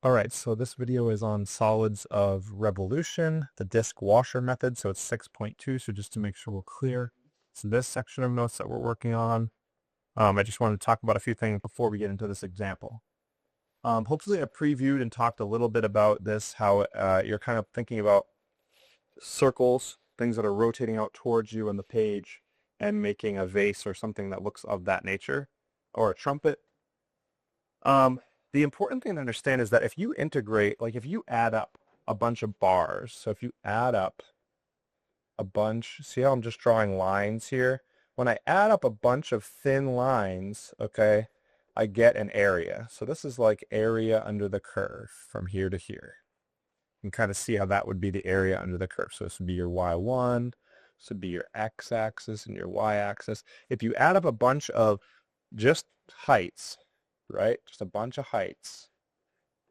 Alright, so this video is on solids of revolution, the disk washer method, so it's 6.2, so just to make sure we're clear. So this section of notes that we're working on, I just wanted to talk about a few things before we get into this example. Hopefully I previewed and talked a little bit about this, how you're kind of thinking about circles, things that are rotating out towards you on the page, and making a vase or something that looks of that nature, or a trumpet. The important thing to understand is that if you integrate, like if you add up a bunch of bars, so if you add up a bunch, see how I'm just drawing lines here? When I add up a bunch of thin lines, okay, I get an area. So this is like area under the curve from here to here. You can kind of see how that would be the area under the curve. So this would be your y1, this would be your x-axis and your y-axis. If you add up a bunch of just heights, right, just a bunch of heights,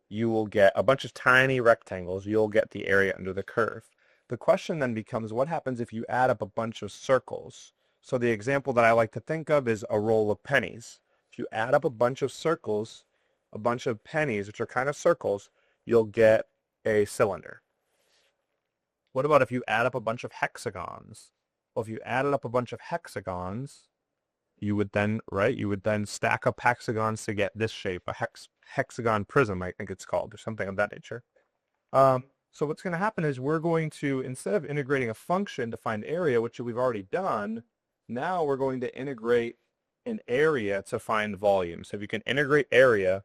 you will get a bunch of tiny rectangles. You'll get the area under the curve. The question then becomes, what happens if you add up a bunch of circles? So the example that I like to think of is a roll of pennies. If you add up a bunch of circles, a bunch of pennies, which are kind of circles, you'll get a cylinder. What about if you add up a bunch of hexagons? Well, if you added up a bunch of hexagons, you would then, right, you would then stack up hexagons to get this shape, a hexagon prism, I think it's called, or something of that nature. So what's going to happen is we're going to, instead of integrating a function to find area, which we've already done, now we're going to integrate an area to find volume. So if you can integrate area,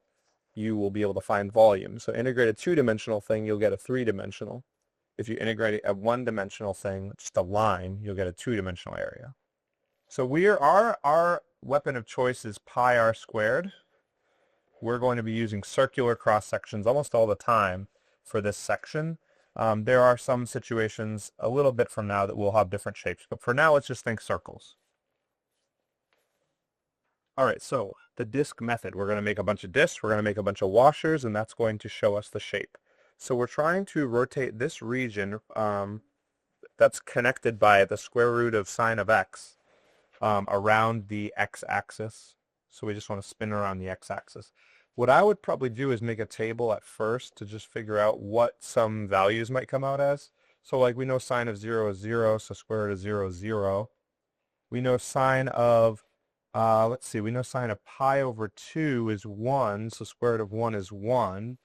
you will be able to find volume. So integrate a two-dimensional thing, you'll get a three-dimensional. If you integrate a one-dimensional thing, just a line, you'll get a two-dimensional area. So our weapon of choice is pi r squared. We're going to be using circular cross sections almost all the time for this section. There are some situations a little bit from now that will have different shapes, but for now let's just think circles. All right, so the disk method. We're going to make a bunch of disks, we're going to make a bunch of washers, and that's going to show us the shape. So we're trying to rotate this region that's connected by the square root of sine of x around the x-axis. So we just want to spin around the x-axis. What I would probably do is make a table at first to just figure out what some values might come out as. So like we know sine of 0 is 0, so square root of 0 is 0. We know sine of, let's see, we know sine of pi over 2 is 1, so square root of 1 is 1.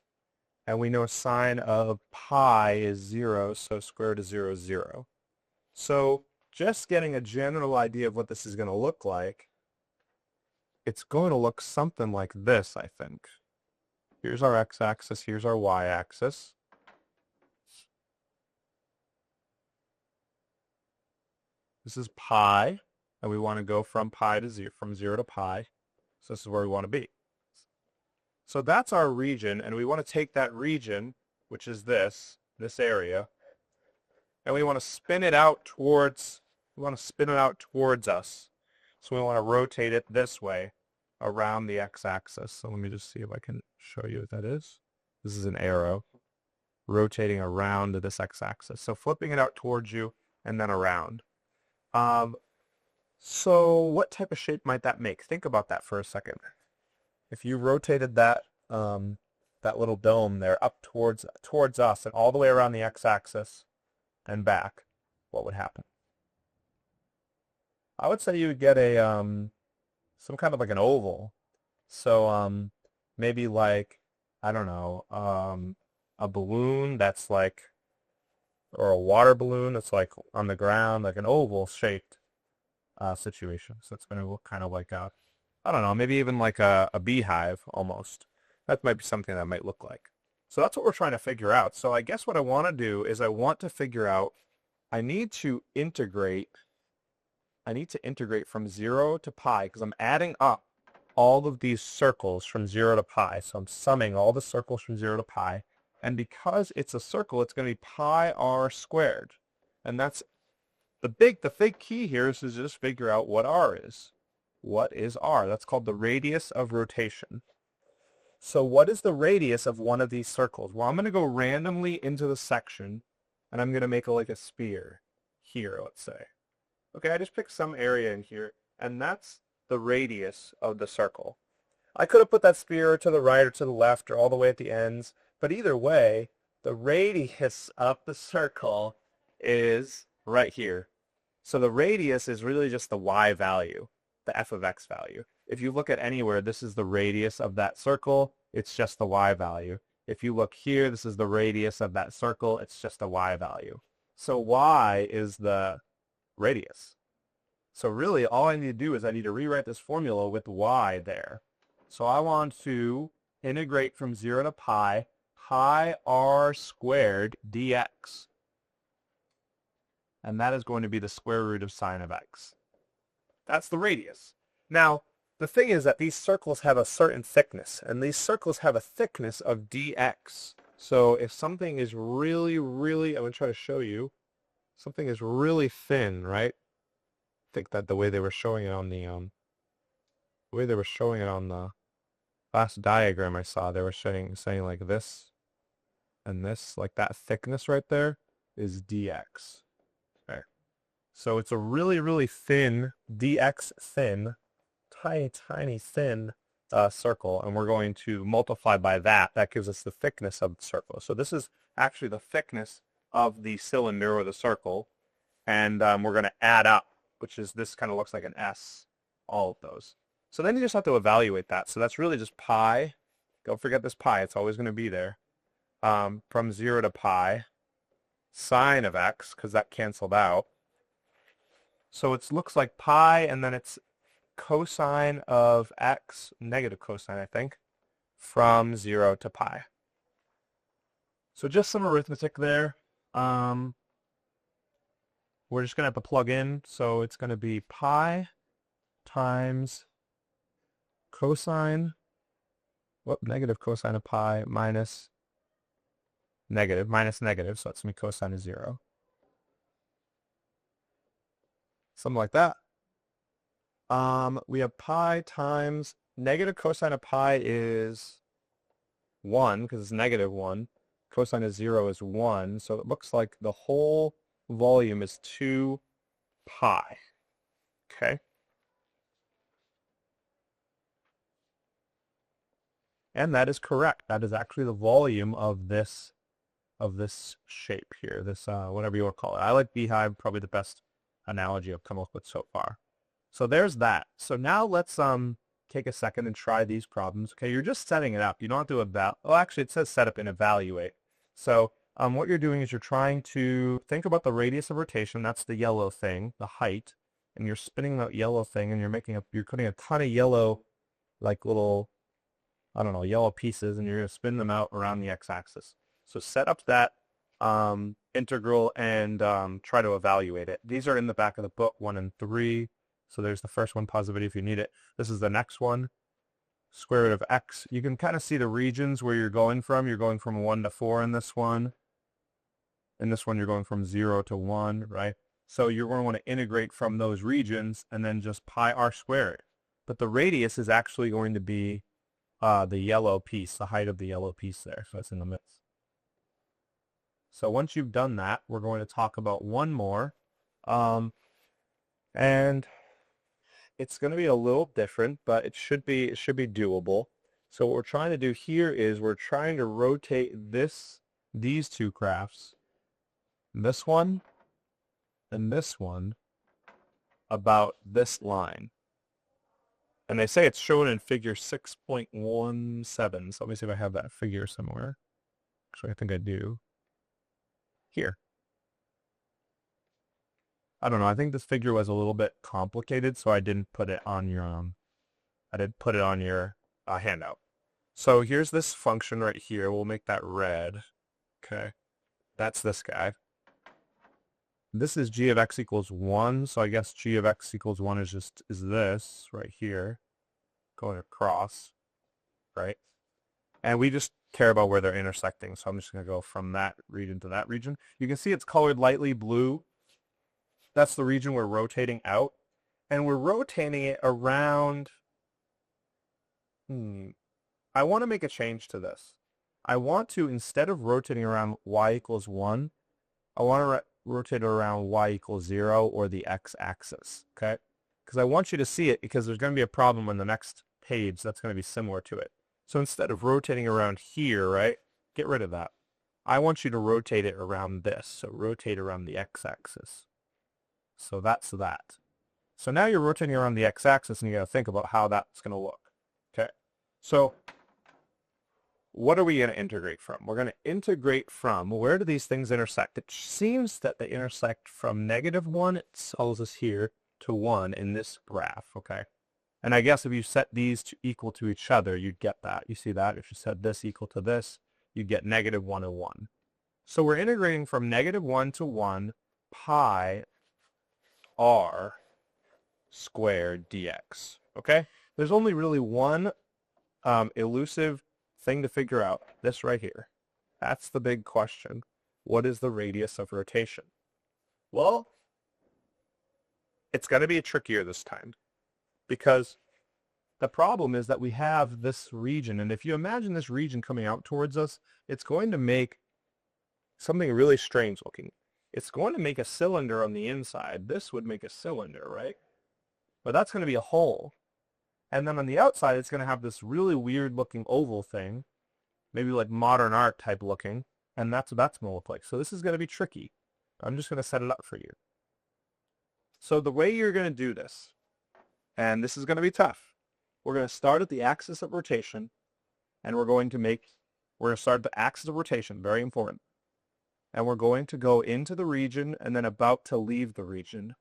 And we know sine of pi is 0, so square root of 0 is 0. So just getting a general idea of what this is going to look like, it's going to look something like this, I think. Here's our x-axis, here's our y-axis. This is pi, and we want to go from pi to 0, from 0 to pi. So this is where we want to be. So that's our region, and we want to take that region, which is this area, and we want to spin it out towards, us. So we want to rotate it this way around the x-axis. So let me just see if I can show you what that is. This is an arrow rotating around this x-axis. So flipping it out towards you and then around. So what type of shape might that make? Think about that for a second. If you rotated that that little dome there up towards us and all the way around the x-axis and back, what would happen? I would say you would get a some kind of like an oval. So maybe like, I don't know, a balloon that's like, or a water balloon that's like on the ground, like an oval shaped situation. So it's going to look kind of like a, I don't know, maybe even like a beehive almost. That might be something that might look like. So that's what we're trying to figure out. So I guess what I want to do is I want to figure out, I need to integrate from 0 to pi because I'm adding up all of these circles from 0 to pi. So I'm summing all the circles from 0 to pi. And because it's a circle, it's going to be pi r squared. And that's the big key here is to just figure out what r is. What is r? That's called the radius of rotation. So what is the radius of one of these circles? Well, I'm going to go randomly into the section, and I'm going to make like a sphere here, let's say. Okay, I just picked some area in here, and that's the radius of the circle. I could have put that sphere to the right or to the left or all the way at the ends, But either way, the radius of the circle is right here. So the radius is really just the y value, the f of x value. If you look at anywhere, this is the radius of that circle. It's just the y value. If you look here, this is the radius of that circle. It's just a y value. So y is the radius. So really, all I need to do is I need to rewrite this formula with y there. So I want to integrate from 0 to pi r squared dx. And that is going to be the square root of sine of x. That's the radius. Now, the thing is that these circles have a certain thickness, and these circles have a thickness of dx. So if something is really, I'm going to try to show you, something is really thin, right? I think that the way they were showing it on the last diagram I saw, they were saying like this and this, like that thickness right there is dx. Okay. So it's a really thin, dx thin, tiny thin circle, and we're going to multiply by that. That gives us the thickness of the circle. So this is actually the thickness of the cylinder or the circle, and we're going to add up, which is, this kind of looks like an S, all of those. So then you just have to evaluate that. So that's really just pi. Don't forget this pi. It's always going to be there. From 0 to pi, sine of x, because that canceled out. So it looks like pi, and then it's cosine of x, negative cosine, I think, from 0 to pi. So just some arithmetic there. We're just going to have to plug in. So it's going to be pi times cosine, negative cosine of pi minus negative, so that's going to be cosine of 0. Something like that. We have pi times negative cosine of pi is 1, because it's negative 1. Cosine of 0 is 1, so it looks like the whole volume is 2 pi. Okay? And that is correct. That is actually the volume of this shape here, this whatever you want to call it. I like beehive, probably the best analogy I've come up with so far. So there's that. So now let's take a second and try these problems. Okay, you're just setting it up. You don't have to actually it says set up and evaluate. So what you're doing is you're trying to think about the radius of rotation. That's the yellow thing, the height, and you're spinning that yellow thing, and you're putting a ton of yellow, like little, I don't know, yellow pieces, and you're going to spin them out around the x-axis. So set up that integral and try to evaluate it. These are in the back of the book, 1 and 3. So there's the first one, positivity if you need it. This is the next one, square root of x. You can kind of see the regions where you're going from. You're going from 1 to 4 in this one. In this one, you're going from 0 to 1, right? So you're going to want to integrate from those regions and then just pi r squared. But the radius is actually going to be the yellow piece, the height of the yellow piece there. So it's in the midst. So once you've done that, we're going to talk about one more. And it's going to be a little different, but it should be doable. So what we're trying to do here is we're trying to rotate these two graphs, this one and this one, about this line. And they say it's shown in figure 6.17. So let me see if I have that figure somewhere. Actually, I think I do. Here. I don't know. I think this figure was a little bit complicated, so I didn't put it on your handout. So here's this function right here. We'll make that red. Okay, that's this guy. This is g of x equals 1. So I guess g of x equals 1 is this right here, going across, right? And we just care about where they're intersecting. So I'm just going to go from that region to that region. You can see it's colored lightly blue. That's the region we're rotating out. And we're rotating it around, I want to make a change to this. I want to, instead of rotating around y equals 1, I want to rotate it around y equals 0 or the x-axis, okay? Because I want you to see it, because there's going to be a problem on the next page that's going to be similar to it. So instead of rotating around here, right, Get rid of that. I want you to rotate it around this. So rotate around the x-axis. So that's that. So now you're rotating around the x-axis and you got to think about how that's going to look. Okay. So what are we going to integrate from? We're going to integrate from, where do these things intersect? It seems that they intersect from -1, it tells us here, to 1 in this graph, okay? And I guess if you set these to equal to each other, you'd get that. You see that? If you set this equal to this, you'd get -1 and 1. So we're integrating from -1 to 1 pi r squared dx, okay? There's only really one elusive thing to figure out, this right here. That's the big question. What is the radius of rotation? Well, it's going to be trickier this time because the problem is that we have this region, and if you imagine this region coming out towards us, it's going to make something really strange looking. It's going to make a cylinder on the inside. This would make a cylinder, right? But that's going to be a hole. And then on the outside, it's going to have this really weird looking oval thing, maybe like modern art type looking, and that's what that's going to look like. So this is going to be tricky. I'm just going to set it up for you. So the way you're going to do this, and this is going to be tough, we're going to start at the axis of rotation, and we're going to start the axis of rotation, very important. And we're going to go into the region and then about to leave the region.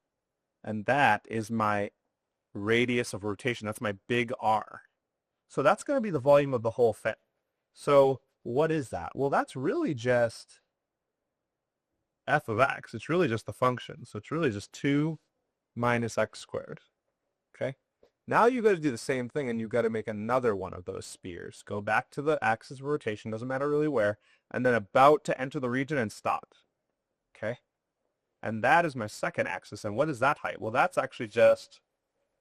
And that is my radius of rotation. That's my big R. So that's going to be the volume of the whole thing. So what is that? Well, that's really just f of x. It's really just the function. So it's really just 2 minus x squared. Okay. Now you've got to do the same thing, and you've got to make another one of those spheres. Go back to the axis of rotation, doesn't matter really where, and then about to enter the region and stop. Okay. And that is my second axis. And what is that height? Well, that's actually just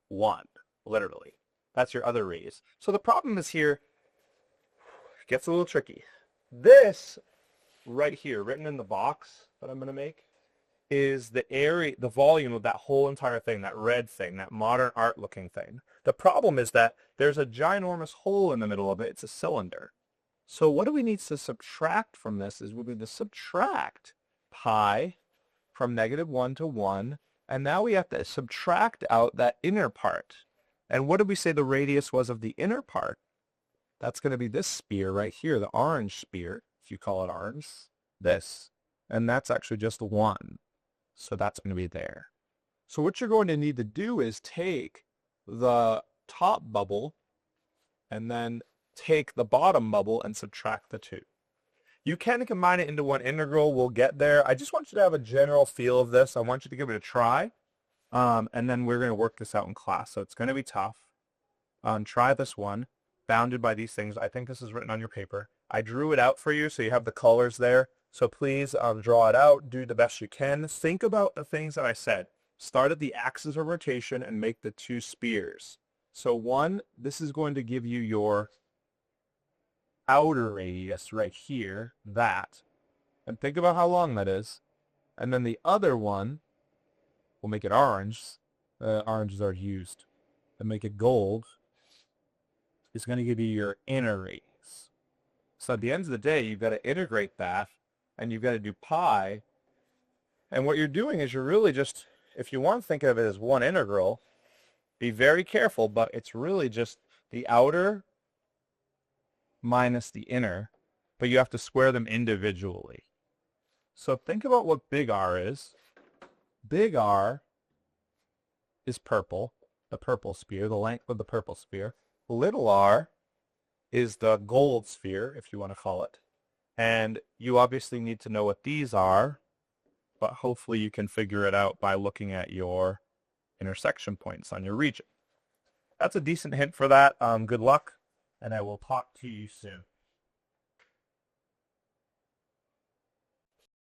1, literally. That's your other radius. So the problem is here, it gets a little tricky. This right here, written in the box that I'm going to make, is the area, the volume of that whole entire thing, that red thing, that modern art looking thing. The problem is that there's a ginormous hole in the middle of it. It's a cylinder. So what do we need to subtract from this is we're going to subtract pi from -1 to 1, and now we have to subtract out that inner part. And what did we say the radius was of the inner part? That's going to be this sphere right here, the orange sphere, if you call it orange, this. And that's actually just 1. So that's going to be there. So what you're going to need to do is take the top bubble and then take the bottom bubble and subtract the 2. You can combine it into one integral. We'll get there. I just want you to have a general feel of this. I want you to give it a try. And then we're going to work this out in class. So it's going to be tough. Try this one. Bounded by these things. I think this is written on your paper. I drew it out for you so you have the colors there. So please draw it out. Do the best you can. Think about the things that I said. Start at the axis of rotation and make the 2 spheres. So one, this is going to give you your outer radius right here, that. And think about how long that is. And then the other one, we'll make it orange. Oranges are used. And make it gold. Is going to give you your inner radius. So at the end of the day, you've got to integrate that, and you've got to do pi. And what you're doing is you're really just, if you want to think of it as one integral, be very careful, but it's really just the outer minus the inner, but you have to square them individually. So think about what big R is. Big R is purple, the purple sphere, the length of the purple sphere. Little r is the gold sphere, if you want to call it. And you obviously need to know what these are, but hopefully you can figure it out by looking at your intersection points on your region. That's a decent hint for that. Good luck, and I will talk to you soon.